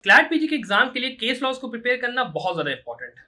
CLAT PG के exam के लिए केस लॉज को प्रिपेयर करना बहुत ज्यादा इंपॉर्टेंट है।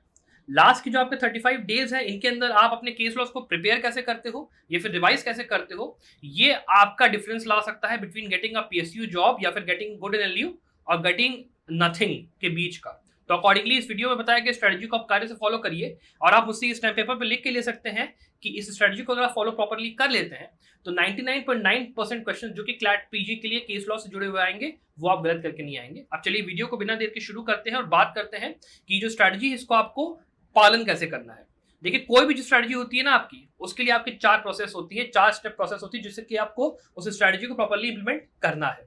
लास्ट के जो आपके 35 डेज है इनके अंदर आप अपने केस लॉज को प्रिपेयर कैसे करते हो या फिर रिवाइज कैसे करते हो, ये आपका डिफरेंस ला सकता है between getting a PSU job या फिर गेटिंग गुड इन एलयू और गेटिंग नथिंग के बीच का। तो अकॉर्डिंगली इस वीडियो में बताया कि स्ट्रेटजी को आप कार्य से फॉलो करिए और आप मुझसे इस टाइम पेपर पे लिख के ले सकते हैं कि इस स्ट्रेटजी को अगर आप फॉलो प्रॉपरली कर लेते हैं तो 99.9% क्वेश्चन जो कि क्लैट पीजी के लिए केस लॉ से जुड़े हुए आएंगे वो आप गलत करके नहीं आएंगे। अब चलिए वीडियो को बिना देर के शुरू करते हैं और बात करते हैं कि जो स्ट्रेटजी है इसको आपको पालन कैसे करना है। देखिए, कोई भी जो स्ट्रेटजी होती है ना आपकी, उसके लिए आपकी 4 प्रोसेस होती है, 4 स्टेप प्रोसेस होती है जिससे कि आपको उस स्ट्रेटजी को प्रॉपरली इंप्लीमेंट करना है।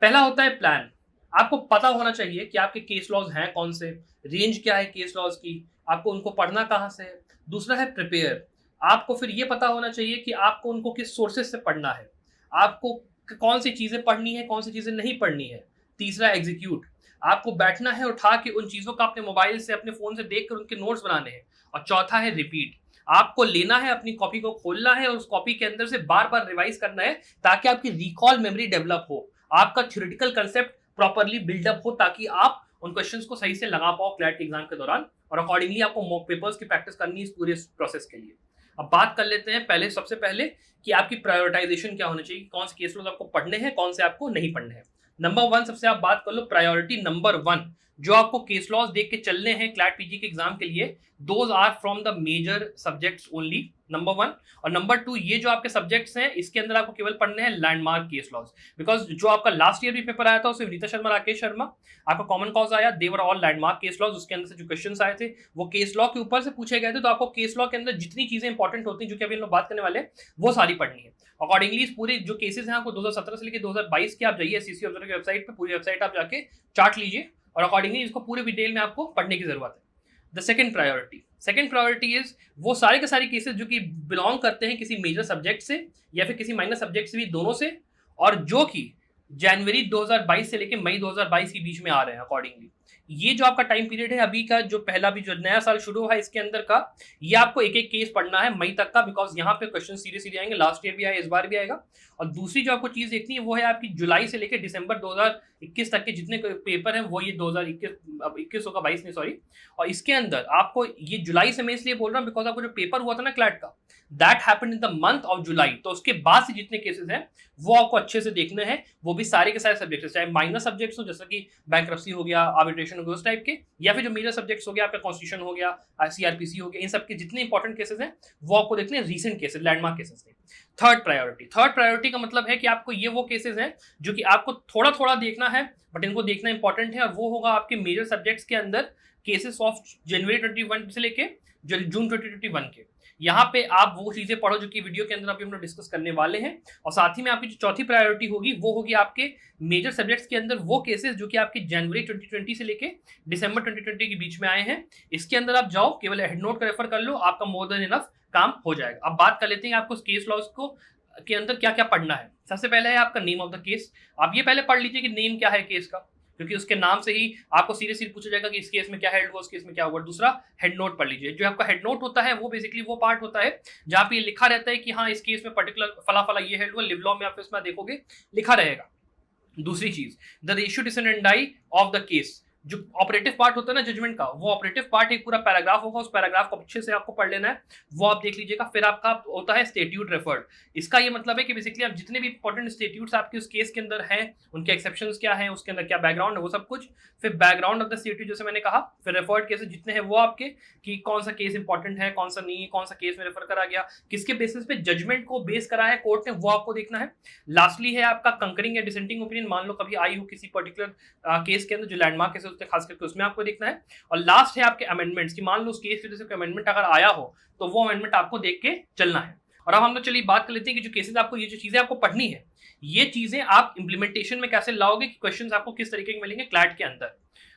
पहला होता है प्लान। आपको पता होना चाहिए कि आपके केस लॉज हैं कौन से, रेंज क्या है केस लॉज की, आपको उनको पढ़ना कहाँ से है। दूसरा है प्रिपेयर। आपको फिर ये पता होना चाहिए कि आपको उनको किस सोर्सेज से पढ़ना है, आपको कौन सी चीजें पढ़नी है, कौन सी चीजें नहीं पढ़नी है। तीसरा एग्जीक्यूट। आपको बैठना है, उठा के उन चीजों का अपने मोबाइल से, अपने फोन से देख कर उनके नोट्स बनाने हैं। और चौथा है रिपीट। आपको लेना है, अपनी कॉपी को खोलना है और उस कॉपी के अंदर से बार बार रिवाइज करना है ताकि आपकी रिकॉल मेमोरी डेवलप हो, आपका थ्योरेटिकल कंसेप्ट प्रॉपरली बिल्डअप हो, ताकि आप उन क्वेश्चंस को सही से लगा पाओ क्लैट के एग्जाम के दौरान। और अकॉर्डिंगली आपको मॉक पेपर्स की प्रैक्टिस करनी है इस पूरे प्रोसेस के लिए। अब बात कर लेते हैं पहले, सबसे पहले कि आपकी प्रायोरिटाइजेशन क्या होनी चाहिए, कौन से केस लॉज आपको पढ़ने हैं, कौन से आपको नहीं पढ़ने हैं। नंबर 1 सबसे आप बात कर लो, प्रायोरिटी नंबर 1 जो आपको केस लॉज देख के चलने हैं क्लैट पीजी के एग्जाम के लिए, those are from the major subjects only, number 1। और नंबर 2, ये जो आपके सब्जेक्ट्स हैं इसके अंदर आपको केवल पढ़ने हैं लैंडमार्क केस लॉज। बिकॉज जो आपका लास्ट ईयर भी पेपर आया था उसमें रीता शर्मा, राकेश शर्मा, आपका कॉमन कॉज आया, देवर ऑल लैंडमार्क केस लॉज। उसके अंदर से जो क्वेश्चंस आए थे वो केस लॉ के ऊपर से पूछे गए थे। तो आपको केस लॉ के अंदर जितनी चीजें इंपॉर्टेंट होती हैं जो कि अभी हम लोग बात करने वाले हैं वो सारी पढ़नी है। अकॉर्डिंगली इस पूरे जो केसेस हैं आपको 2017 से लेकर 2022 के, आप जाइए एससीसी ऑब्जर्वर की वेबसाइट पे, पूरी वेबसाइट आप जाके चार्ट लीजिए और अकॉर्डिंगली इसको पूरे डिटेल में आपको पढ़ने की जरूरत है। द सेकंड प्रायोरिटी इज वो सारे के सारे केसेस जो कि बिलोंग करते हैं किसी मेजर सब्जेक्ट से या फिर किसी माइनर सब्जेक्ट से भी, दोनों से, और जो कि जनवरी 2022 से लेकर मई 2022 के बीच में आ रहे हैं। अकॉर्डिंगली ये जो आपका टाइम पीरियड है अभी का, जो पहला भी जो नया साल शुरू हुआ है इसके अंदर का, ये आपको एक एक केस पढ़ना है मई तक का, बिकॉज यहाँ पे क्वेश्चन सीधे सीधे आएंगे। लास्ट ईयर भी आया, इस बार भी आएगा। और दूसरी जो आपको चीज देखनी है वो है आपकी जुलाई से लेकर दिसंबर 2021 तक के जितने पेपर हैं वो ये 2021 होगा, 22 नहीं सॉरी। और इसके अंदर आपको ये जुलाई से मैं इसलिए बोल रहा हूँ बिकॉज आपको जो पेपर हुआ था ना क्लैट का, that happened in the month of July. तो उसके बाद से जितने केसेस हैं वो आपको अच्छे से देखने हैं, वो भी सारे के सारे सब्जेक्ट्स, चाहे माइनर सब्जेक्ट्स हो जैसा कि बैंक्रप्सी हो गया, आर्बिट्रेशन हो गया, उस टाइप के, या फिर जो मेजर सब्जेक्ट्स हो गया, आपका कॉन्स्टिट्यूशन हो गया, सीआरपीसी हो गया, इन सब के जितने इंपॉर्टेंट केसेस हैं वो आपको देखने हैं, रीसेंट केसेस, लैंडमार्क केसेस हैं। थर्ड प्रायोरिटी का मतलब है कि आपको ये वो केसेस हैं जो कि आपको थोड़ा थोड़ा देखना है बट इनको देखना इंपॉर्टेंट है, और वो होगा आपके मेजर सब्जेक्ट्स के अंदर केसेस ऑफ जनवरी 21 से लेके जून 2021 के। यहाँ पे आप वो चीजें पढ़ो जो कि वीडियो के अंदर अभी हम लोग डिस्कस करने वाले हैं। और साथ ही में आपकी जो चौथी प्रायोरिटी होगी वो होगी आपके मेजर सब्जेक्ट्स के अंदर वो केसेस जो कि आपके जनवरी 2020 से लेके दिसंबर 2020 के बीच में आए हैं। इसके अंदर आप जाओ, केवल हेड नोट का रेफर कर लो, आपका मोर देन इनफ काम हो जाएगा। अब बात कर लेते हैं आपको केस लॉज को के अंदर क्या क्या पढ़ना है। सबसे पहले है आपका नेम ऑफ द केस। आप ये पहले पढ़ लीजिए कि नेम क्या है केस का, क्योंकि उसके नाम से ही आपको सीधे पूछा जाएगा कि इस केस में क्या हेड हुआ, उस केस में क्या हुआ। दूसरा, हेड नोट पढ़ लीजिए। जो आपका हेड नोट होता है वो बेसिकली वो पार्ट होता है जहां पे लिखा रहता है कि हाँ इस केस में पर्टिकुलर फला फला ये हेड हुआ। लिव लॉ में आप इसमें देखोगे लिखा रहेगा। दूसरी चीज, the ratio decidendi of the case. जो ऑपरेटिव पार्ट होता है ना जजमेंट का, वो ऑपरेटिव पार्ट एक पूरा पैराग्राफ होगा, उस पैराग्राफ को अच्छे से आपको पढ़ लेना है, वो आप देख लीजिएगा। फिर आपका होता है स्टेट्यूट रेफर्ड। इसका ये मतलब है कि बेसिकली आप जितने भी इंपॉर्टेंट स्टेट्यूट्स आपके उस केस के अंदर हैं, उनके एक्सेप्शंस क्या हैं, उसके अंदर क्या बैकग्राउंड है, वो सब कुछ। फिर बैकग्राउंड ऑफ द स्टेट्यूट जैसे मैंने कहा। फिर रेफर्ड केसेस जितने हैं वो आपके, कि कौन सा केस इंपॉर्टेंट है, कौन सा नहीं है, कौन सा केस में रेफर करा गया, किसके बेसिस पे जजमेंट को बेस करा है कोर्ट ने, वो आपको देखना है। लास्टली है आपका कंकरिंग या डिसेंटिंग ओपिनियन। मान लो कभी आई हो किसी पर्टिकुलर केस के अंदर, जो लैंडमार्क केस होते हैं खास करके, उसमें आपको देखना है। और लास्ट है आपके अमेंडमेंट्स, कि मान लो उस केस की वजह से कोई अमेंडमेंट अगर आया हो तो वो अमेंडमेंट आपको देख के चलना है। और अब हम लोग चलिए बात कर लेते हैं कि जो केसेस आपको, ये जो चीजें आपको पढ़नी है, ये चीजें आप इंप्लीमेंटेशन में कैसे लाओगे, कि क्वेश्चंस आपको किस तरीके के मिलेंगे क्लैट के अंदर।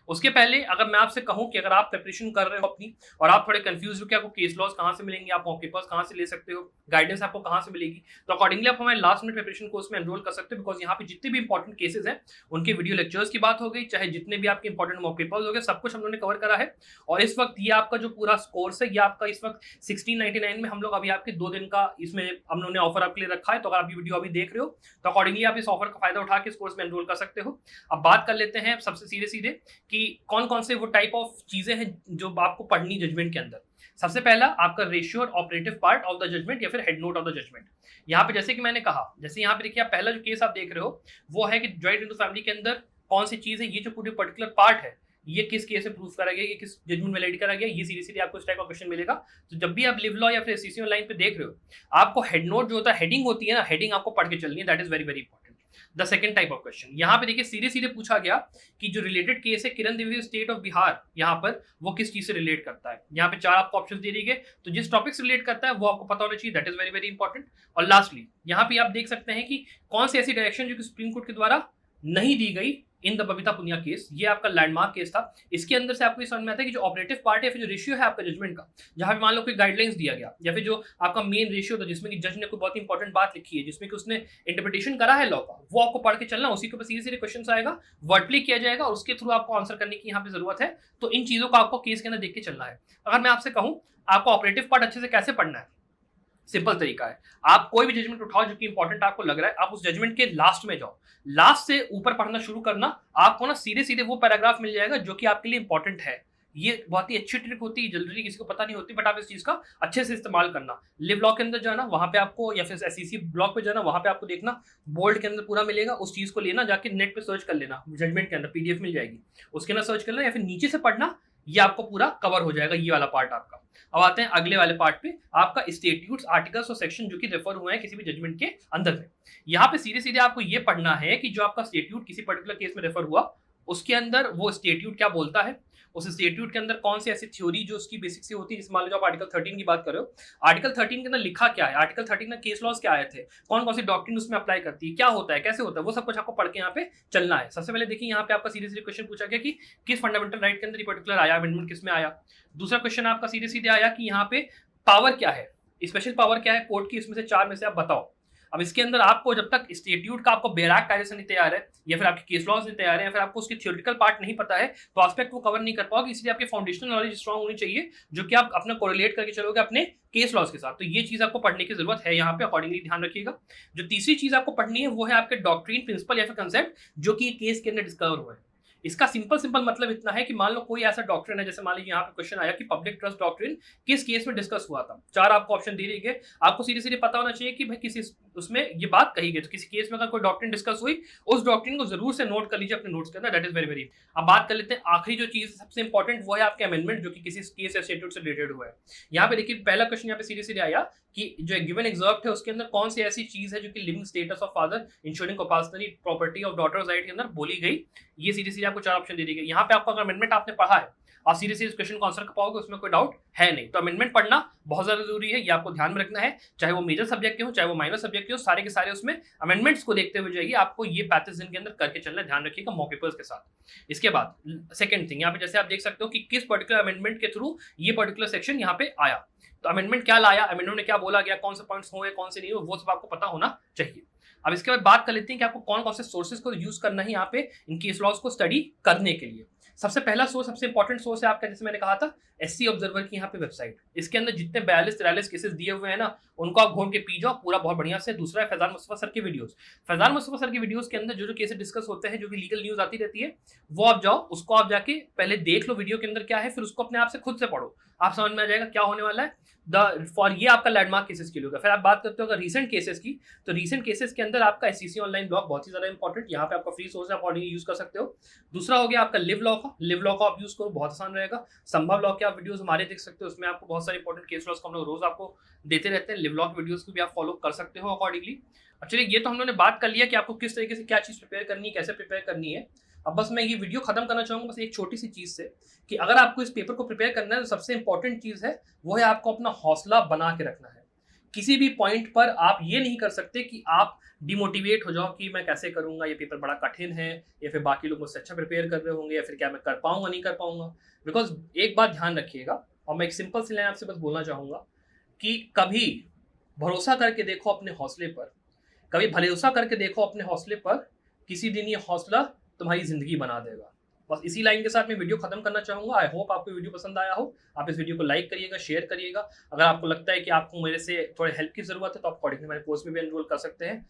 उसके पहले अगर मैं आपसे कहूं कि अगर आप प्रिपरेशन कर रहे हो अपनी और आप थोड़े कंफ्यूज हो कि आपको केस लॉज कहाँ से मिलेंगे, आप मॉक पेपर्स कहाँ से ले सकते हो, गाइडेंस आपको कहाँ से मिलेगी, तो अकॉर्डिंगली आप हमारे लास्ट मिनट प्रिपरेशन कोर्स में एनरोल कर सकते हो। बिकॉज यहाँ पे जितने भी इंपॉर्टेंट केसेस हैं उनके वीडियो लेक्चर्स की बात हो गई, चाहे जितने भी आपके इंपॉर्टेंट मॉक पेपर्स हो गए, सब कुछ हम लोगों ने कवर करा है। और इस वक्त ये आपका जो पूरा कोर्स है ये आपका इस वक्त 1699 में हम लोग अभी आपके 2 दिन का इसमें हम लोगों ने ऑफर आपके लिए रखा है। तो अगर आप ये वीडियो अभी देख रहे हो तो अकॉर्डिंगली आप इस ऑफर का फायदा उठा के इस कोर्स में एनरोल कर सकते हो। अब बात कर लेते हैं सबसे सीधे सीधे कि कौन कौन से वो टाइप ऑफ चीजें हैं जो आपको पढ़नी जजमेंट के अंदर। सबसे पहला आपका रेशियो और operative part of the judgment या फिर head note of the judgment. यहाँ पे जैसे कि मैंने कहा, जैसे यहाँ पे देखिए आप पहला जो केस आप देख रहे हो वो है कि जॉइंट इंटू फैमिली के अंदर कौन सी चीज है, ये जो पूरी पर्टिकुलर पार्ट है ये किस केस से प्रूफ करा गया, ये किस जजमेंट वैलिड करा गया, ये सीधी सीधी आपको इस टाइप का क्वेश्चन मिलेगा। तो जब भी आप लिव लॉ या फिर एससीसी लाइन पे देख रहे हो, आपको हेड नोट जो होता है, हेडिंग होती है ना, हेडिंग आपको पढ़ के चलनी है। That is very very important. The second type of question यहाँ पे देखिए सीधे सीधे पूछा गया कि जो रिलेटेड केस है किरण देवी स्टेट ऑफ बिहार, यहाँ पर वो किस चीज से रिलेट करता है। यहाँ पे 4 आपको ऑप्शन दे दिए गए, तो जिस टॉपिक से रिलेट करता है वो आपको पता होना चाहिए। That is very very important. और लास्टली यहाँ पे आप देख सकते हैं कि कौन सी ऐसी डायरेक्शन जो कि सुप्रीम कोर्ट के द्वारा नहीं दी गई in the Babita Punia case. ये आपका लैंडमार्क केस था। इसके अंदर से आपको ये समझ में आता है कि जो ऑपरेटिव पार्ट है, फिर जो रेशियो है आपका जजमेंट का, जहां पे मान लो कोई गाइडलाइंस दिया गया या फिर जो आपका मेन रेशियो था जिसमें कि जज ने कोई बहुत इंपॉर्टेंट बात लिखी है, जिसमें कि उसने इंटरप्रिटेशन करा है लॉ का, वो आपको पढ़ के चलना। उसी के ऊपर सीधे सीधे क्वेश्चन आएगा, वर्ड प्ले किया जाएगा और उसके थ्रू आपको आंसर करने की यहाँ पे जरूरत है। तो इन चीजों को आपको केस के अंदर देख के चलना है। अगर मैं आपसे कहूँ आपको ऑपरेटिव पार्ट अच्छे से कैसे पढ़ना है, सिंपल तरीका है, आप कोई भी जजमेंट उठाओ जो कि इंपॉर्टेंट आपको लग रहा है, आप उस जजमेंट के लास्ट में जाओ, लास्ट से ऊपर पढ़ना शुरू करना। आपको ना सीधे सीधे वो पैराग्राफ मिल जाएगा जो कि आपके लिए इंपॉर्टेंट है। ये बहुत ही अच्छी ट्रिक होती है, जल्दी किसी को पता नहीं होती, बट आप इस चीज का अच्छे से इस्तेमाल करना। लिव लॉ के अंदर जाना, वहां पे आपको, या फिर एससीसी ब्लॉक पे जाना, वहां पे आपको देखना बोल्ड के अंदर पूरा मिलेगा, उस चीज को लेना, जाके नेट पे सर्च कर लेना, जजमेंट के अंदर पीडीएफ मिल जाएगी, उसके अंदर सर्च कर लेना, या फिर नीचे से पढ़ना, ये आपको पूरा कवर हो जाएगा ये वाला पार्ट आपका। अब आते हैं अगले वाले पार्ट पे, आपका स्टेट्यूट्स, आर्टिकल्स और सेक्शन जो कि रेफर हुए हैं किसी भी जजमेंट के अंदर में। यहाँ पे सीधे सीधे आपको ये पढ़ना है कि जो आपका स्टेट्यूट किसी पर्टिकुलर केस में रेफर हुआ, उसके अंदर वो स्टेट्यूट क्या बोलता है, उस स्टेट्यूट के अंदर कौन सी ऐसी थ्योरी जो उसकी बेसिक से होती है। जैसे मान लो आप आर्टिकल 13 की बात कर रहे हो, आर्टिकल 13 के अंदर लिखा क्या है, आर्टिकल 13 में केस लॉज क्या आए थे, कौन कौन सी डॉक्ट्रिन उसमें अप्लाई करती है, क्या होता है, कैसे होता है, वो सब कुछ आपको पढ़ के यहाँ पे चलना है। सबसे पहले देखिए यहाँ पे आपका सीधे सीधे क्वेश्चन पूछा गया कि किस फंडामेंटल राइट के अंदर ये पर्टिकुलर आया, अमेंडमेंट किस में आया। दूसरा क्वेश्चन आपका सीधे सीधे आया कि यहाँ पे पावर क्या है, स्पेशल पावर क्या है कोर्ट की, इसमें से 4 में से आप बताओ। अब इसके अंदर आपको जब तक स्टेट्यूट का आपको बैराक कायदे नहीं तैयार है, या फिर आपके केस लॉज नहीं तैयार है, या फिर आपको उसकी थ्योरेटिकल पार्ट नहीं पता है, तो एस्पेक्ट वो कवर नहीं कर पाओगे। इसलिए आपकी फाउंडेशनल नॉलेज स्ट्रांग होनी चाहिए, जो कि आप अपना कोरिलेट करके चलोगे अपने केस लॉज के साथ। तो ये चीज आपको पढ़ने की जरूरत है, यहाँ पे अकॉर्डिंगली ध्यान रखिएगा। जो तीसरी चीज आपको पढ़नी है वो है आपके डॉक्ट्रिन, प्रिंसिपल या फिर कंसेप्ट जो कि केस के अंदर डिस्कवर हुए। इसका सिंपल मतलब इतना है कि मान लो कोई ऐसा डॉक्ट्रिन है, जैसे मान लीजिए यहाँ पे क्वेश्चन आया कि पब्लिक ट्रस्ट डॉक्ट्रिन किस केस में डिस्कस हुआ था। 4 आपको ऑप्शन दे दिए गए, आपको सीधे सीधे पता होना चाहिए कि भाई किसी उसमें ये बात कही गई, तो किसी केस में अगर कोई डॉक्ट्रिन डिस्कस हुई, उस डॉक्ट्रिन को जरूर से नोट कर लीजिए अपने नोट्स के अंदर। That is very very. अब बात कर लेते हैं आखिरी जो चीज सबसे इंपॉर्टेंट, वो है आपके अमेंडमेंट जो कि किसी केस या स्टेट्यूट से रिलेटेड हुआ है। यहाँ पे देखिए पहला क्वेश्चन यहाँ पे सीधे सीधे आया कि जो गिवन एग्जर्प्ट है उसके अंदर कौन सी ऐसी चीज है जो कि living status of father ensuring compulsory property of daughters right के अंदर बोली गई। ये सीधे सीधे आपको 4 ऑप्शन दे दी गई। यहाँ पे आपको अगर अमेंडमेंट आपने पढ़ा है, आप सीधे सीधे इस क्वेश्चन को आंसर कर पाओगे, उसमें कोई डाउट है नहीं। तो अमेंडमेंट पढ़ना बहुत ज्यादा जरूरी है, ये आपको ध्यान में रखना है, चाहे वो मेजर सब्जेक्ट के हो चाहे वो माइनर सब्जेक्ट के हो, सारे के सारे उसमें अमेंडमेंट्स को देखते हुए जाइए। आपको ये 35 दिन के अंदर करके चलना, ध्यान रखिएगा मॉक पेपर्स के साथ। इसके बाद सेकंड थिंग यहाँ पे जैसे आप देख सकते हो कि किस पर्टिकुलर अमेंडमेंट के थ्रू ये पर्टिकुलर सेक्शन यहाँ पे आया, तो अमेंडमेंट क्या लाया, अमेंडमेंट में क्या बोला गया, कौन से पॉइंट्स हुए कौन से नहीं हुए, वो सब आपको पता होना चाहिए। अब इसके बाद बात कर लेते हैं कि आपको कौन कौन से सोर्सेज को यूज करना है यहाँ पे इन केस लॉज को स्टडी करने के लिए। सबसे पहला सोर्स, सबसे इंपॉर्टेंट सोर्स है आपका, जैसे मैंने कहा था, एससी ऑब्जर्वर की यहाँ पे वेबसाइट। इसके अंदर जितने 42-43 केसेस दिए हुए हैं ना, उनको आप घूम के पी जाओ पूरा बहुत बढ़िया से। दूसरा है फैजान मुस्तफा सर के वीडियोस। फैजान मुस्तफा सर के वीडियोस के अंदर जो जो केसेस डिस्कस होते हैं, जो भी लीगल न्यूज आती रहती है, वो आप जाओ, उसको आप जाके पहले देख लो वीडियो के अंदर क्या है, फिर उसको अपने आप से खुद से पढ़ो, आप समझ में आ जाएगा क्या होने वाला है। फॉर ये आपका लैंडमार्क केसेस के लिए होगा। फिर आप बात करते हो अगर रीसेंट केसेस की, तो रीसेंट केसेस के अंदर आपका एससीसी ऑनलाइन ब्लॉग बहुत ही ज्यादा इंपॉर्टेंट, यहाँ पे आपका फ्री सोर्स है, अकॉर्डिंगली यूज कर सकते हो। दूसरा हो गया आपका लिव लॉ का, लिव लॉ का आप यूज करो, बहुत आसान रहेगा। संभव लॉ के आप वीडियोस हमारे देख सकते हो, उसमें आपको बहुत सारे इंपॉर्टेंट केस लॉज को हम लोग रोज आपको देते रहते हैं। लिव लॉ के वीडियोस को भी आप फॉलो कर सकते हो अकॉर्डिंगली। चलिए ये तो हम लोगों ने बात कर लिया कि आपको किस तरीके से क्या चीज प्रिपेयर करनी है, कैसे प्रिपेयर करनी है। अब बस मैं ये वीडियो खत्म करना चाहूंगा बस एक छोटी सी चीज से, कि अगर आपको इस पेपर को प्रिपेयर करना है तो सबसे इंपॉर्टेंट चीज है वो है आपको अपना हौसला बना के रखना है। किसी भी पॉइंट पर आप ये नहीं कर सकते कि आप डिमोटिवेट हो जाओ कि मैं कैसे करूँगा, ये पेपर बड़ा कठिन है या फिर बाकी लोग मुझसे अच्छा प्रिपेयर कर रहे होंगे या फिर क्या मैं कर पाऊँगा, नहीं कर पाऊँगा। बिकॉज़ एक बात ध्यान रखिएगा और मैं एक सिंपल सी लाइन आपसे बस बोलना चाहूँगा कि कभी भरोसा करके देखो अपने हौसले पर, कभी भरोसा करके देखो अपने हौसले पर, किसी दिन ये हौसला तुम्हारी ज़िंदगी बना देगा। बस इसी लाइन के साथ मैं वीडियो खत्म करना चाहूँगा। आई होप आपको वीडियो पसंद आया हो। आप इस वीडियो को लाइक करिएगा, शेयर करिएगा। अगर आपको लगता है कि आपको मेरे से थोड़े हेल्प की ज़रूरत है तो आप अकॉर्डिंगली मेरे कोर्स में भी एनरोल कर सकते हैं।